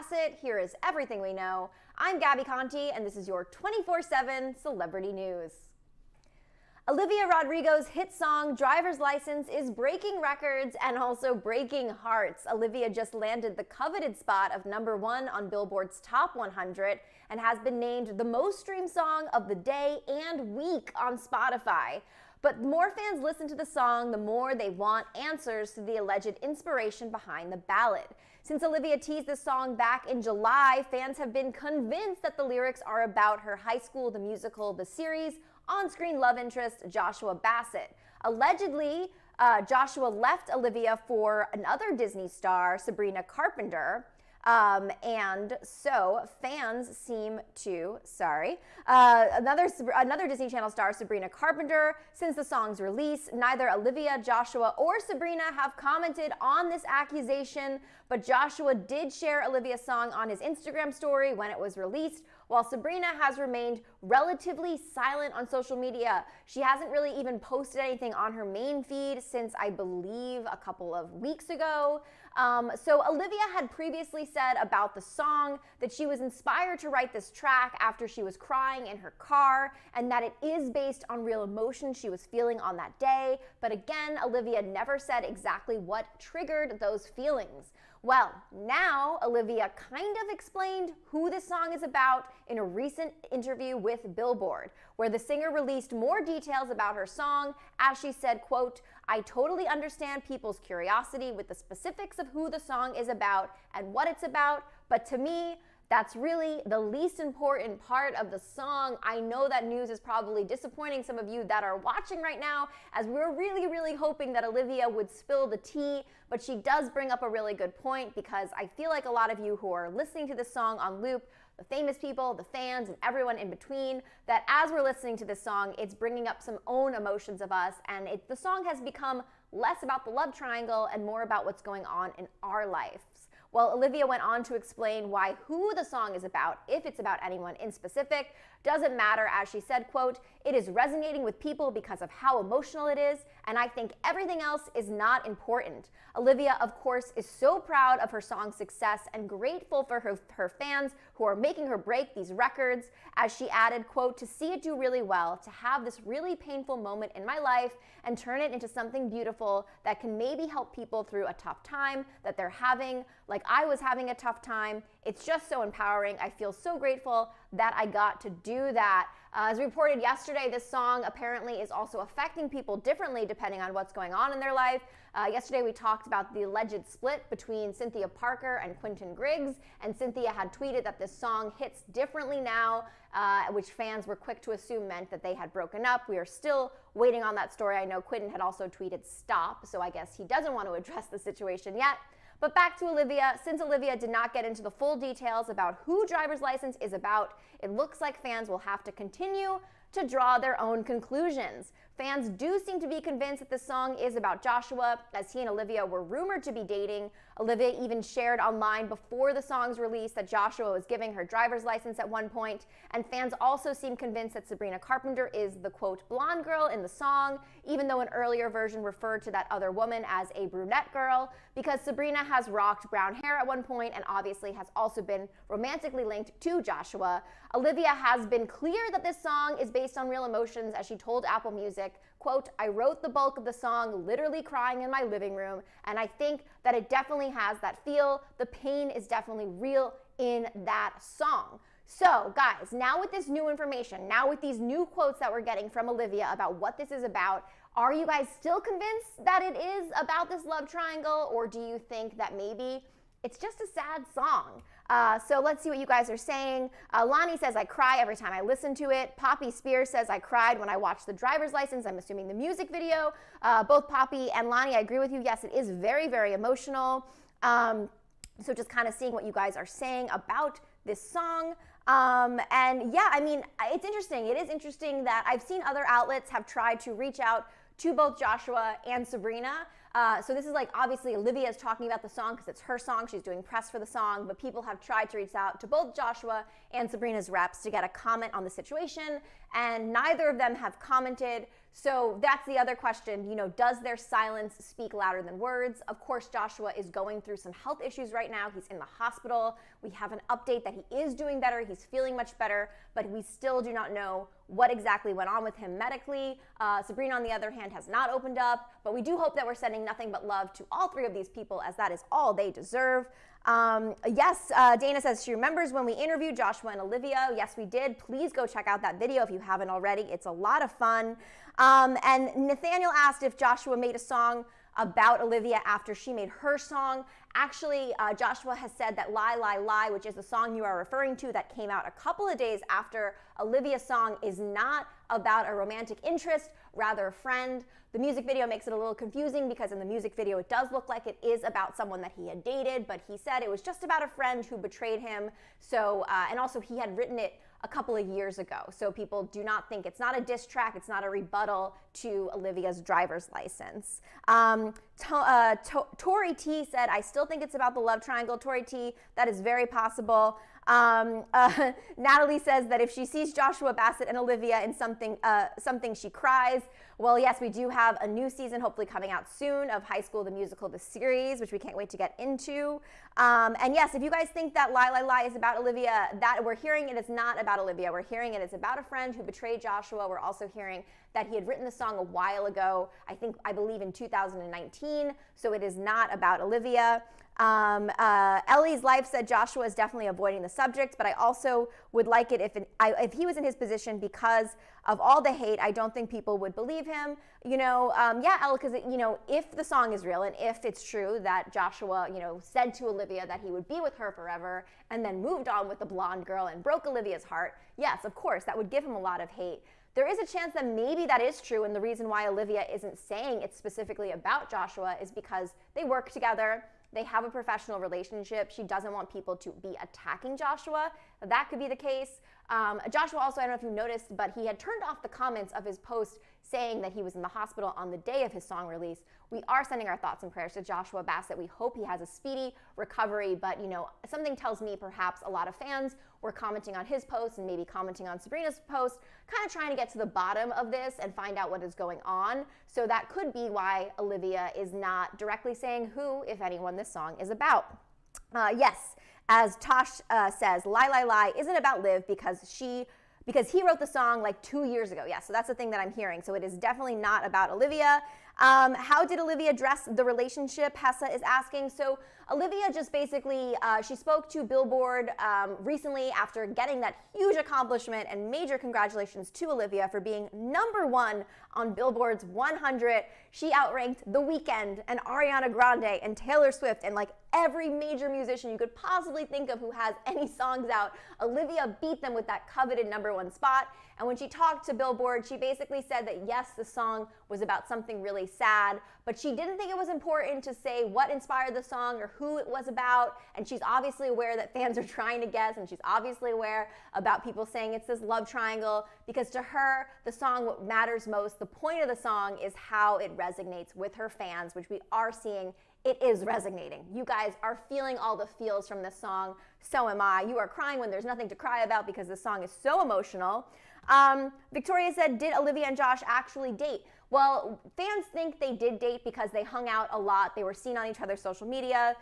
Bassett. Here is everything we know. I'm Gabby Conti, and this is your 24/7 celebrity news. Olivia Rodrigo's hit song Driver's License is breaking records and also breaking hearts. Olivia just landed the coveted spot of #1 on Billboard's Top 100 and has been named the most streamed song of the day and week on Spotify. But the more fans listen to the song, the more they want answers to the alleged inspiration behind the ballad. Since Olivia teased this song back in July, fans have been convinced that the lyrics are about her High School the Musical, the series, on-screen love interest Joshua Bassett. Allegedly, Joshua left Olivia for another Disney star, Sabrina Carpenter. And so fans seem to, another Disney Channel star, Sabrina Carpenter. Since the song's release, neither Olivia, Joshua, or Sabrina have commented on this accusation, but Joshua did share Olivia's song on his Instagram story when it was released, while Sabrina has remained relatively silent on social media. She hasn't really even posted anything on her main feed since, I believe, a couple of weeks ago. So Olivia had previously said about the song that she was inspired to write this track after she was crying in her car, and that it is based on real emotions she was feeling on that day. But again, Olivia never said exactly what triggered those feelings. Well, now Olivia kind of explained who this song is about in a recent interview with Billboard, where the singer released more details about her song. As she said, quote, "I totally understand people's curiosity with the specifics of who the song is about and what it's about, but to me, that's really the least important part of the song." I know that news is probably disappointing some of you that are watching right now, as we're really hoping that Olivia would spill the tea, but she does bring up a really good point, because I feel like a lot of you who are listening to this song on loop, the famous people, the fans, and everyone in between, that as we're listening to this song, it's bringing up some own emotions of us, and the song has become less about the love triangle and more about what's going on in our lives. Well, Olivia went on to explain why who the song is about, if it's about anyone in specific, doesn't matter. As she said, quote, "It is resonating with people because of how emotional it is, and I think everything else is not important." Olivia, of course, is so proud of her song's success and grateful for her fans who are making her break these records. As she added, quote, "To see it do really well, to have this really painful moment in my life and turn it into something beautiful that can maybe help people through a tough time that they're having, like I was having a tough time. It's just so empowering. I feel so grateful that I got to do that." As reported yesterday, this song apparently is also affecting people differently depending on what's going on in their life. Yesterday we talked about the alleged split between Cynthia Parker and Quentin Griggs, and Cynthia had tweeted that this song hits differently now, which fans were quick to assume meant that they had broken up. We are still waiting on that story. I know Quentin had also tweeted stop, so I guess he doesn't want to address the situation yet. But back to Olivia. Since Olivia did not get into the full details about who Driver's License is about, it looks like fans will have to continue to draw their own conclusions. Fans do seem to be convinced that the song is about Joshua, as he and Olivia were rumored to be dating. Olivia even shared online before the song's release that Joshua was giving her driver's license at one point, and fans also seem convinced that Sabrina Carpenter is the, quote, blonde girl in the song, even though an earlier version referred to that other woman as a brunette girl, because Sabrina has rocked brown hair at one point and obviously has also been romantically linked to Joshua. Olivia has been clear that this song is based on real emotions, as she told Apple Music, quote, "I wrote the bulk of the song literally crying in my living room, and I think that it definitely has that feel. The pain is definitely real in that song." So, guys, now with this new information, now with these new quotes that we're getting from Olivia about what this is about, are you guys still convinced that it is about this love triangle, or do you think that maybe it's just a sad song? So let's see what you guys are saying. Lonnie says, "I cry every time I listen to it." Poppy Spears says, "I cried when I watched the driver's license." I'm assuming the music video. Both Poppy and Lonnie, I agree with you. Yes, it is very, very emotional. So just kind of seeing what you guys are saying about this song. And yeah, I mean, it's interesting. It is interesting that I've seen other outlets have tried to reach out to both Joshua and Sabrina. So this is like, obviously Olivia is talking about the song because it's her song, she's doing press for the song, but people have tried to reach out to both Joshua and Sabrina's reps to get a comment on the situation, and neither of them have commented. So that's the other question, does their silence speak louder than words? Of course, Joshua is going through some health issues right now. He's in the hospital. We have an update that he is doing better. He's feeling much better, but we still do not know what exactly went on with him medically. Sabrina, on the other hand, has not opened up, but we do hope that we're sending nothing but love to all three of these people, as that is all they deserve. Yes, Dana says she remembers when we interviewed Joshua and Olivia. Yes, we did. Please go check out that video if you haven't already. It's a lot of fun. And Nathaniel asked if Joshua made a song about Olivia after she made her song. Actually, Joshua has said that Lie, Lie, Lie, which is the song you are referring to that came out a couple of days after Olivia's song, is not about a romantic interest, rather a friend. The music video makes it a little confusing because in the music video it does look like it is about someone that he had dated, but he said it was just about a friend who betrayed him. So, and also he had written it a couple of years ago. So people do not think it's not a diss track, it's not a rebuttal to Olivia's driver's license. Tori T said, I still think it's about the love triangle. Tori T, that is very possible. Natalie says that if she sees Joshua, Bassett, and Olivia in something she cries. Well, yes, we do have a new season hopefully coming out soon of High School the Musical, the series, which we can't wait to get into. And yes, if you guys think that Lie, Lie, Lie is about Olivia, that we're hearing it is not about Olivia. We're hearing it is about a friend who betrayed Joshua. We're also hearing that he had written the song a while ago, I believe in 2019. So it is not about Olivia. Ellie's Life said Joshua is definitely avoiding the subject, but I also would like it if he was in his position because of all the hate. I don't think people would believe him. Yeah, Ellie, because if the song is real and if it's true that Joshua, said to Olivia that he would be with her forever and then moved on with the blonde girl and broke Olivia's heart, yes, of course, that would give him a lot of hate. There is a chance that maybe that is true, and the reason why Olivia isn't saying it's specifically about Joshua is because they work together. They have a professional relationship. She doesn't want people to be attacking Joshua. That could be the case. Joshua also, I don't know if you noticed, but he had turned off the comments of his post saying that he was in the hospital on the day of his song release. We are sending our thoughts and prayers to Joshua Bassett. We hope he has a speedy recovery, but something tells me perhaps a lot of fans were commenting on his post and maybe commenting on Sabrina's post, kind of trying to get to the bottom of this and find out what is going on. So that could be why Olivia is not directly saying who, if anyone, this song is about. Yes, as Tosh says, Lie, Lie, Lie isn't about Liv because he wrote the song like 2 years ago. Yeah, so that's the thing that I'm hearing. So it is definitely not about Olivia. How did Olivia address the relationship? Hessa is asking. So Olivia just basically, she spoke to Billboard recently after getting that huge accomplishment, and major congratulations to Olivia for being #1 on Billboard's 100. She outranked The Weeknd and Ariana Grande and Taylor Swift and like every major musician you could possibly think of who has any songs out. Olivia beat them with that coveted #1 spot. And when she talked to Billboard, she basically said that yes, the song was about something really sad, but she didn't think it was important to say what inspired the song or who it was about. And she's obviously aware that fans are trying to guess, and she's obviously aware about people saying it's this love triangle, because to her, the song, what matters most, the point of the song is how it resonates with her fans, which we are seeing. It is resonating. You guys are feeling all the feels from this song. So am I. You are crying when there's nothing to cry about because this song is so emotional. Victoria said, did Olivia and Josh actually date? Well, fans think they did date because they hung out a lot. They were seen on each other's social media.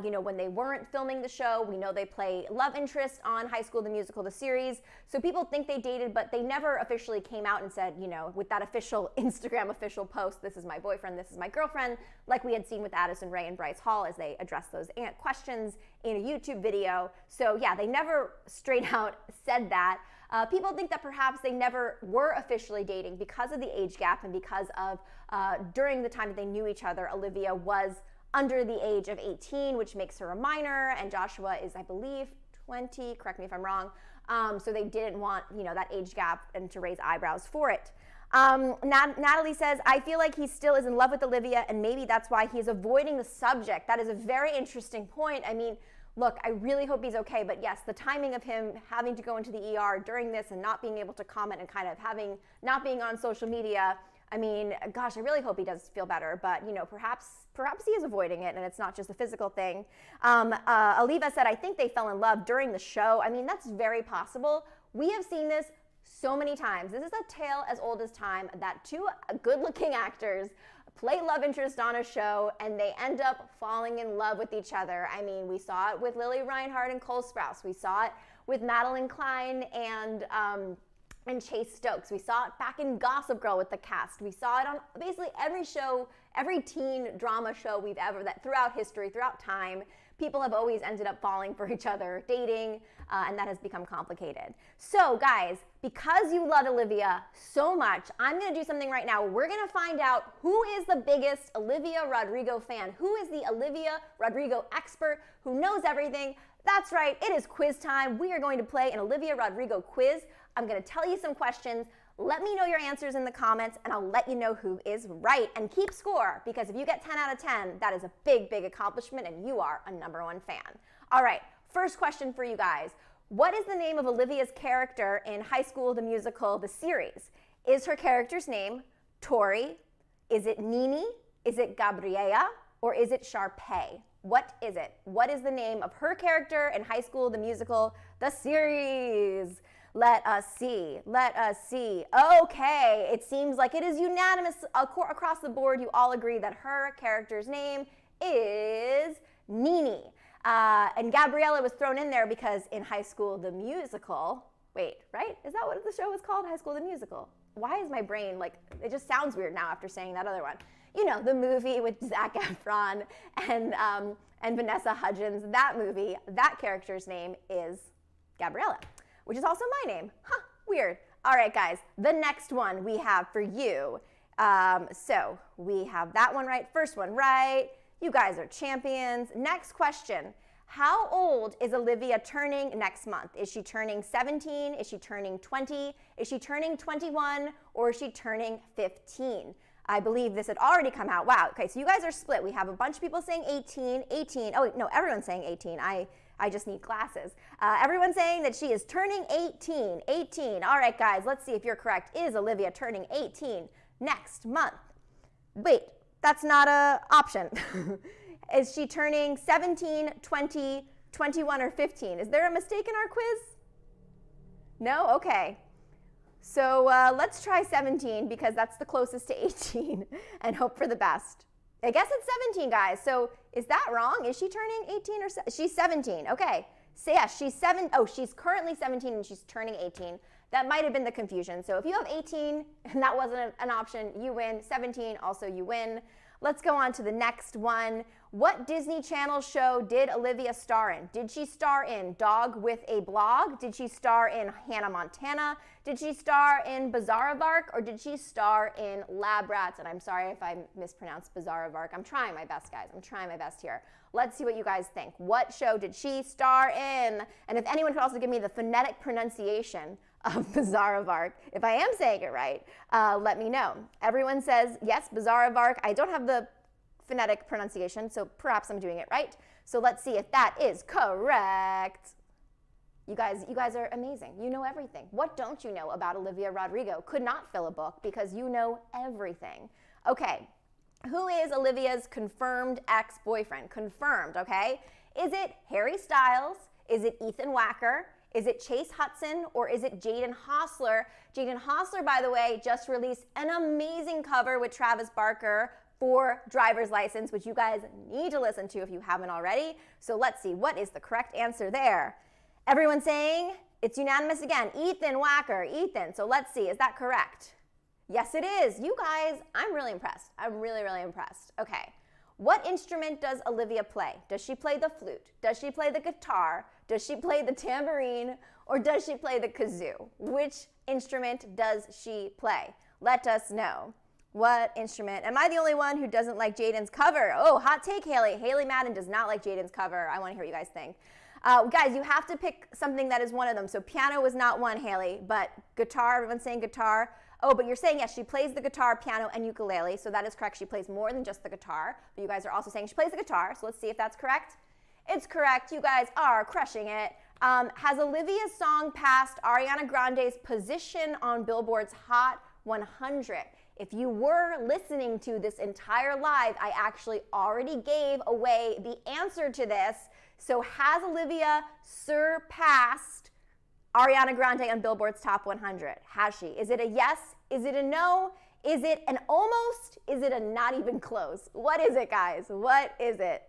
When they weren't filming the show, we know they play love interest on High School the Musical, the series. So people think they dated, but they never officially came out and said, with that official Instagram official post, this is my boyfriend, this is my girlfriend, like we had seen with Addison Ray and Bryce Hall as they addressed those questions in a YouTube video. So yeah, they never straight out said that. People think that perhaps they never were officially dating because of the age gap and because of during the time that they knew each other, Olivia was under the age of 18, which makes her a minor, and Joshua is, I believe, 20, correct me if I'm wrong. So they didn't want, that age gap and to raise eyebrows for it. Natalie says, I feel like he still is in love with Olivia, and maybe that's why he's avoiding the subject. That is a very interesting point. I mean, look, I really hope he's okay, but yes, the timing of him having to go into the ER during this and not being able to comment and kind of not being on social media, I mean, gosh, I really hope he does feel better, but perhaps he is avoiding it and it's not just a physical thing. Olivia said, I think they fell in love during the show. I mean, that's very possible. We have seen this so many times. This is a tale as old as time that two good-looking actors play love interest on a show and they end up falling in love with each other. I mean, we saw it with Lily Reinhart and Cole Sprouse. We saw it with Madeline Klein and Chase Stokes. We saw it back in Gossip Girl with the cast. We saw it on basically every show, every teen drama show we've ever, that throughout history, throughout time, people have always ended up falling for each other, dating, and that has become complicated. So guys, because you love Olivia so much, I'm gonna do something right now. We're gonna find out who is the biggest Olivia Rodrigo fan, who is the Olivia Rodrigo expert, who knows everything. That's right, it is quiz time. We are going to play an Olivia Rodrigo quiz. I'm gonna tell you some questions. Let me know your answers in the comments and I'll let you know who is right. And keep score, because if you get 10 out of 10, that is a big, big accomplishment and you are a #1 fan. All right, first question for you guys. What is the name of Olivia's character in High School the Musical, the series? Is her character's name Tori? Is it Nini? Is it Gabriella? Or is it Sharpay? What is it? What is the name of her character in High School the Musical, the series? Let us see. Let us see. Okay, it seems like it is unanimous across the board. You all agree that her character's name is Nini. And Gabriella was thrown in there because in High School the Musical, wait, right? Is that what the show was called? High School the Musical. Why is my brain like, it just sounds weird now after saying that other one. You know, the movie with Zac Efron and Vanessa Hudgens, that movie, that character's name is Gabriella, which is also my name. Huh, weird. All right, guys, the next one we have for you. So we have that one right, first one right. You guys are champions. Next question. How old is Olivia turning next month? Is she turning 17? Is she turning 20? Is she turning 21? Or is she turning 15? I believe this had already come out. Wow, okay, so you guys are split. We have a bunch of people saying 18, 18. Oh, wait, no, everyone's saying 18. I just need glasses. Everyone's saying that she is turning 18, 18. All right, guys, let's see if you're correct. Is Olivia turning 18 next month? Wait, that's not an option. Is she turning 17, 20, 21, or 15? Is there a mistake in our quiz? No? Okay. So let's try 17 because that's the closest to 18 and hope for the best. I guess it's 17, guys. So is that wrong? Is she turning 18 or she's 17? Okay. So yeah, she's currently 17 and she's turning 18. That might have been the confusion. So if you have 18 and that wasn't an option, you win. 17, also you win. Let's go on to the next one. What Disney Channel show did Olivia star in? Did she star in Dog with a Blog? Did she star in Hannah Montana? Did she star in Bizarre-Vark? Or did she star in Lab Rats? And I'm sorry if I mispronounced Bizarre-Vark. I'm trying my best, guys. I'm trying my best here. Let's see what you guys think. What show did she star in? And if anyone could also give me the phonetic pronunciation of Bizarre-Vark, if I am saying it right, let me know. Everyone says, yes, Bizarre-Vark. I don't have the phonetic pronunciation, so perhaps I'm doing it right. So let's see if that is correct. You guys are amazing. You know everything. What don't you know about Olivia Rodrigo? Could not fill a book because you know everything. Okay, who is Olivia's confirmed ex-boyfriend? Confirmed, okay? Is it Harry Styles? Is it Ethan Wacker? Is it Chase Hudson? Or is it Jaden Hossler? Jaden Hossler, by the way, just released an amazing cover with Travis Barker for Driver's License, which you guys need to listen to if you haven't already. So let's see, what is the correct answer there? Everyone's saying it's unanimous again. Ethan Wacker, Ethan. So let's see, is that correct? Yes, it is. You guys, I'm really impressed. I'm really, really impressed. Okay. What instrument does Olivia play? Does she play the flute? Does she play the guitar? Does she play the tambourine? Or does she play the kazoo? Which instrument does she play? Let us know. What instrument? Am I the only one who doesn't like Jaden's cover? Oh, hot take, Haley. Haley Madden does not like Jaden's cover. I want to hear what you guys think. Guys, you have to pick something that is one of them. So piano was not one, Haley, but guitar, everyone's saying guitar. Oh, but you're saying, yes, she plays the guitar, piano, and ukulele. So that is correct. She plays more than just the guitar. But you guys are also saying she plays the guitar. So let's see if that's correct. It's correct. You guys are crushing it. Has Olivia's song passed Ariana Grande's position on Billboard's Hot 100? If you were listening to this entire live, I actually already gave away the answer to this. So has Olivia surpassed Ariana Grande on Billboard's Top 100? Has she? Is it a yes? Is it a no? Is it an almost? Is it a not even close? What is it, guys? What is it?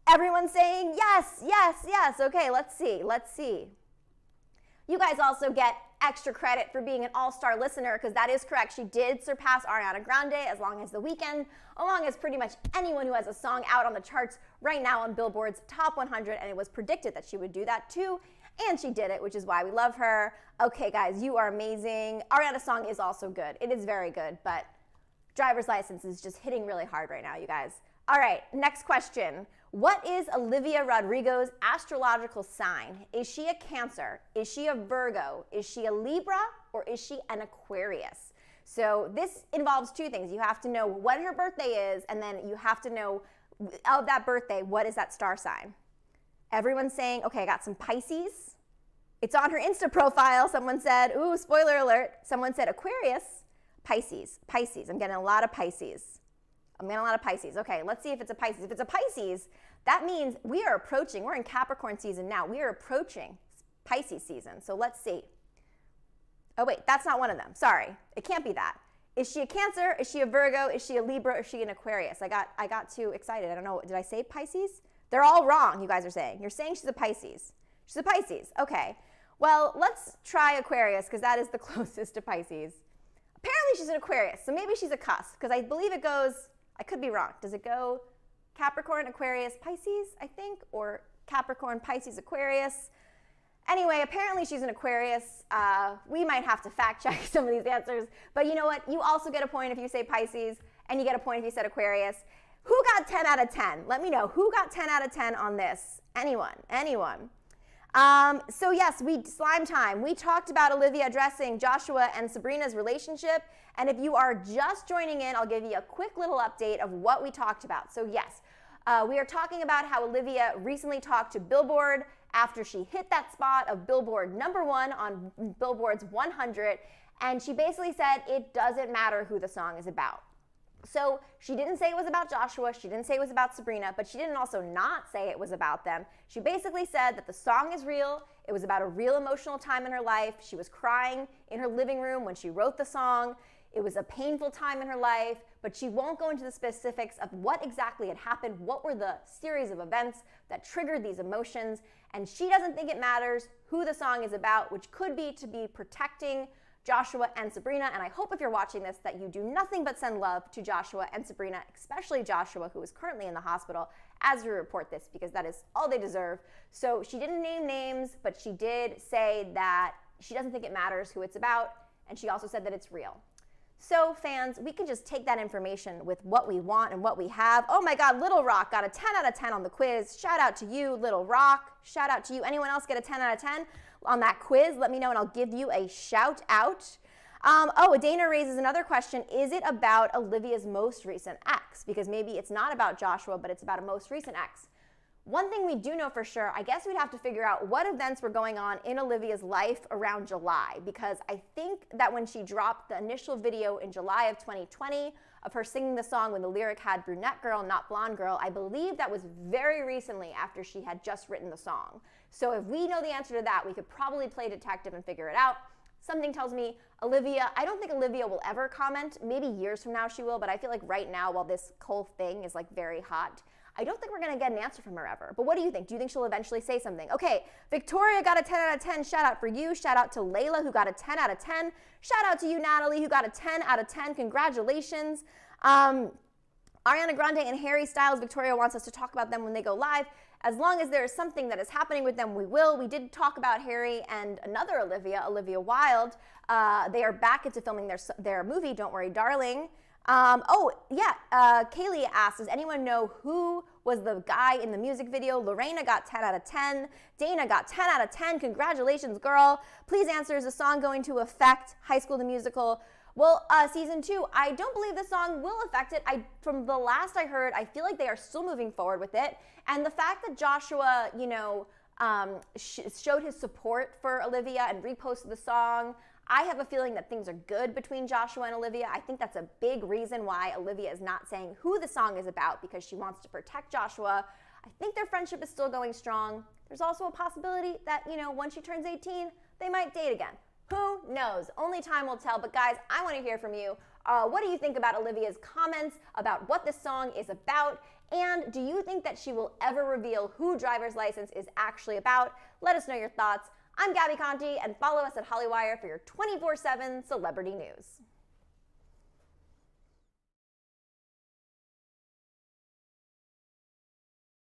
Everyone's saying yes, yes, yes. Okay, let's see. Let's see. You guys also get extra credit for being an all-star listener, because that is correct. She did surpass Ariana Grande as long as The Weeknd, along as pretty much anyone who has a song out on the charts right now on Billboard's Top 100, and it was predicted that she would do that too, and she did it, which is why we love her. Okay, guys, you are amazing. Ariana's song is also good. It is very good, but Driver's License is just hitting really hard right now, you guys. All right, next question. What is Olivia Rodrigo's astrological sign? Is she a Cancer? Is she a Virgo? Is she a Libra? Or is she an Aquarius? So this involves two things. You have to know when her birthday is, and then you have to know of that birthday, what is that star sign? Everyone's saying, okay, I got some Pisces. It's on her Insta profile. Someone said, ooh, spoiler alert. Someone said Aquarius, Pisces, Pisces. I'm getting a lot of Pisces. Okay, let's see if it's a Pisces. If it's a Pisces, that means we are approaching, we're in Capricorn season now. We are approaching Pisces season. So let's see. Oh wait, that's not one of them. Sorry, it can't be that. Is she a Cancer? Is she a Virgo? Is she a Libra? Or is she an Aquarius? I got too excited. I don't know, did I say Pisces? They're all wrong, you guys are saying. You're saying she's a Pisces. She's a Pisces, okay. Well, let's try Aquarius, because that is the closest to Pisces. Apparently she's an Aquarius, so maybe she's a cusp, because I believe it goes, I could be wrong. Does it go Capricorn, Aquarius, Pisces, I think? Or Capricorn, Pisces, Aquarius? Anyway, apparently she's an Aquarius. We might have to fact check some of these answers. But you know what? You also get a point if you say Pisces, and you get a point if you said Aquarius. Who got 10 out of 10? Let me know. Who got 10 out of 10 on this? Anyone? So yes, slime time. We talked about Olivia addressing Joshua and Sabrina's relationship. And if you are just joining in, I'll give you a quick little update of what we talked about. So yes, we are talking about how Olivia recently talked to Billboard after she hit that spot of Billboard #1 on Billboard's 100. And she basically said it doesn't matter who the song is about. So she didn't say it was about Joshua, she didn't say it was about Sabrina, but she didn't also not say it was about them. She basically said that the song is real, it was about a real emotional time in her life. She was crying in her living room when she wrote the song. It was a painful time in her life, but she won't go into the specifics of what exactly had happened, what were the series of events that triggered these emotions, and she doesn't think it matters who the song is about, which could be to be protecting Joshua and Sabrina. And I hope if you're watching this that you do nothing but send love to Joshua and Sabrina, especially Joshua, who is currently in the hospital as we report this, because that is all they deserve. So she didn't name names, but she did say that she doesn't think it matters who it's about, and she also said that it's real. So fans, we can just take that information with what we want and what we have. Oh my God, Little Rock got a 10 out of 10 on the quiz. Shout out to you, Little Rock. Shout out to you. Anyone else get a 10 out of 10 on that quiz? Let me know and I'll give you a shout out. Dana raises another question. Is it about Olivia's most recent ex? Because maybe it's not about Joshua, but it's about a most recent ex. One thing we do know for sure, I guess we'd have to figure out what events were going on in Olivia's life around July, because I think that when she dropped the initial video in July of 2020 of her singing the song when the lyric had brunette girl, not blonde girl, I believe that was very recently after she had just written the song. So if we know the answer to that, we could probably play detective and figure it out. Something tells me Olivia, I don't think Olivia will ever comment. Maybe years from now she will, but I feel like right now, while this whole thing is like very hot, I don't think we're going to get an answer from her ever. But what do you think? Do you think she'll eventually say something? Okay, Victoria got a 10 out of 10. Shout out for you. Shout out to Layla, who got a 10 out of 10. Shout out to you, Natalie, who got a 10 out of 10. Congratulations. Ariana Grande and Harry Styles, Victoria wants us to talk about them when they go live. As long as there is something that is happening with them, we will. We did talk about Harry and another Olivia Wilde. They are back into filming their movie, Don't Worry, Darling. Kaylee asks, does anyone know who was the guy in the music video? Lorena got 10 out of 10. Dana got 10 out of 10. Congratulations, girl. Please answer, is the song going to affect High School the Musical? Well, season 2, I don't believe the song will affect it. From the last I heard, I feel like they are still moving forward with it. And the fact that Joshua, showed his support for Olivia and reposted the song, I have a feeling that things are good between Joshua and Olivia. I think that's a big reason why Olivia is not saying who the song is about, because she wants to protect Joshua. I think their friendship is still going strong. There's also a possibility that, once she turns 18, they might date again. Who knows? Only time will tell. But guys, I want to hear from you. What do you think about Olivia's comments about what this song is about? And do you think that she will ever reveal who Driver's License is actually about? Let us know your thoughts. I'm Gabby Conti, and follow us at Hollywire for your 24/7 celebrity news.